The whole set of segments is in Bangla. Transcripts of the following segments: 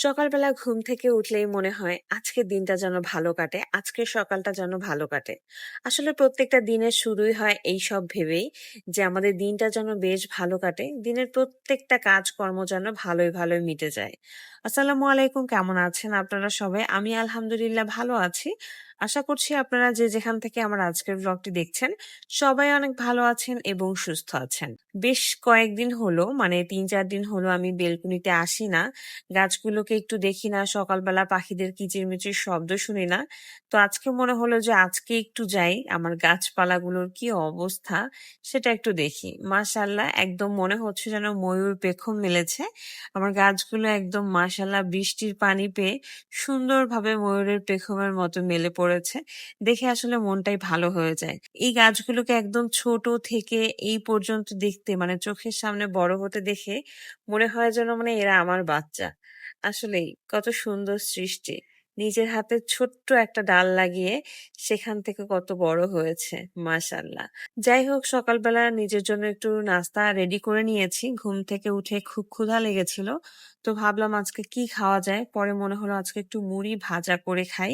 সকালবেলা ঘুম থেকে উঠলেই মনে হয় আজকের দিনটা যেন ভালো কাটে, আজকের সকালটা যেন ভালো কাটে। আসলে প্রত্যেকটা দিনের শুরুই হয় এইসব ভেবেই যে আমাদের দিনটা যেন বেশ ভালো কাটে। দিনের প্রত্যেকটা কাজকর্ম যেন ভালোই, ভালোই মিটে যায়। আসসালামু আলাইকুম, কেমন আছেন আপনারা সবাই? আমি আলহামদুলিল্লাহ ভালো আছি। আশা করছি আপনারা যে যেখান থেকে আমার আজকের ব্লগটি দেখছেন, সবাই অনেক ভালো আছেন এবং সুস্থ আছেন। বেশ কয়েকদিন হলো মানে ৩-৪ দিন হলো আমি বেলকনিতে আসি না। গাছগুলোকে একটু দেখি না, সকালবেলা পাখিদের কিচিরমিচির শব্দ শুনি না। তো আজকে মনে হলো যে আজকে একটু যাই, আমার গাছপালাগুলোর কি অবস্থা সেটা একটু দেখি। মাশাআল্লাহ, একদম মনে হচ্ছে যেন ময়ূর পেখম মেলেছে। আমার গাছগুলো একদম মাশাআল্লাহ বৃষ্টির পানি পেয়ে সুন্দরভাবে ময়ূরের পেখমের মতো মেলে পড়েছে। দেখে আসলে মনটাই ভালো হয়ে যায়। এই গাছগুলোকে একদম ছোট থেকে এই পর্যন্ত দেখতে মানে চোখের সামনে বড় হতে দেখে মনে হয় যেন মানে এরা আমার বাচ্চা। আসলেই কত সুন্দর সৃষ্টি। নিজের হাতে ছোট্ট একটা ডাল লাগিয়ে সেখান থেকে কত বড় হয়েছে। মাশাআল্লাহ। যাই হোক, সকালবেলা নিজের জন্য একটু নাস্তা রেডি করে নিয়েছি। ঘুম থেকে উঠে খুব ক্ষুধা লেগেছিল। তো ভাবলাম আজকে কি খাওয়া যায়? পরে মনে হলো আজকে একটু মুড়ি ভাজা করে খাই।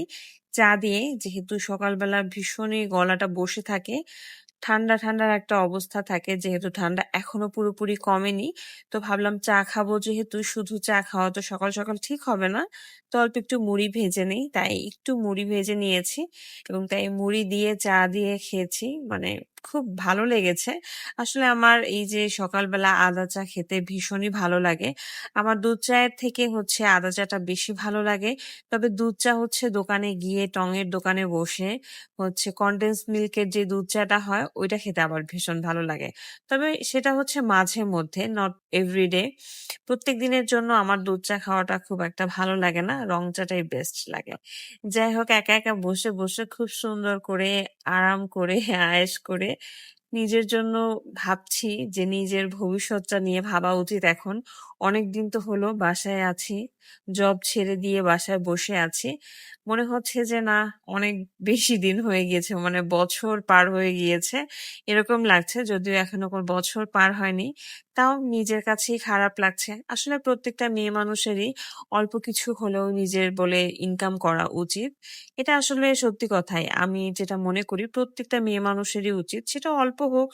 চা দিয়ে, যেহেতু সকালবেলা ভীষণই গলাটা বসে থাকে। ঠান্ডা, ঠান্ডার একটা অবস্থা থাকে, যেহেতু ঠান্ডা এখনো পুরোপুরি কমেনি। তো ভাবলাম চা খাবো, যেহেতু শুধু চা খাওয়া তো সকাল, সকাল ঠিক হবে না। তো অল্প একটু মুড়ি ভেজে নেই। তাই একটু মুড়ি ভেজে নিয়েছি এবং তাই মুড়ি দিয়ে চা দিয়ে খেয়েছি। মানে খুব ভালো লেগেছে। আসলে আমার এই যে সকালবেলা আদা চা খেতে ভীষণই ভালো লাগে। আমার দুধ চায়ের থেকে হচ্ছে আদা চাটা বেশি ভালো লাগে। তবে দুধ চা হচ্ছে দোকানে গিয়ে টঙের দোকানে বসে হচ্ছে কনডেন্স মিল্কের যে দুধ চাটা হয় ওইটা খেতে আবার ভীষণ ভালো লাগে। তবে সেটা হচ্ছে মাঝে মধ্যে, নট এভরিডে। প্রত্যেক দিনের জন্য আমার দুধ চা খাওয়াটা খুব একটা ভালো লাগে না। রং চাটাই বেস্ট লাগে। যাই হোক, একা, একা বসে, বসে খুব সুন্দর করে আরাম করে আয়েশ করে নিজের জন্য ভাবছি যে নিজের ভবিষ্যৎটা নিয়ে ভাবা উচিত এখন। অনেকদিন তো হলো বাসায় আছি। জব ছেড়ে দিয়ে বাসায় বসে আছি। মনে হচ্ছে যে না, অনেক বেশি দিন হয়ে গিয়েছে। মানে বছর পার হয়ে গিয়েছে। এরকম লাগছে, যদিও এখনো কোনো বছর পার হয়নি। তাও নিজের কাছেই খারাপ লাগছে। আসলে প্রত্যেকটা মেয়ে মানুষেরই অল্প কিছু হলেও নিজের বলে ইনকাম করা উচিত। এটা আসলে সত্যি কথাই। আমি যেটা মনে করি প্রত্যেকটা মেয়ে মানুষেরই উচিত। সেটা অল্প হোক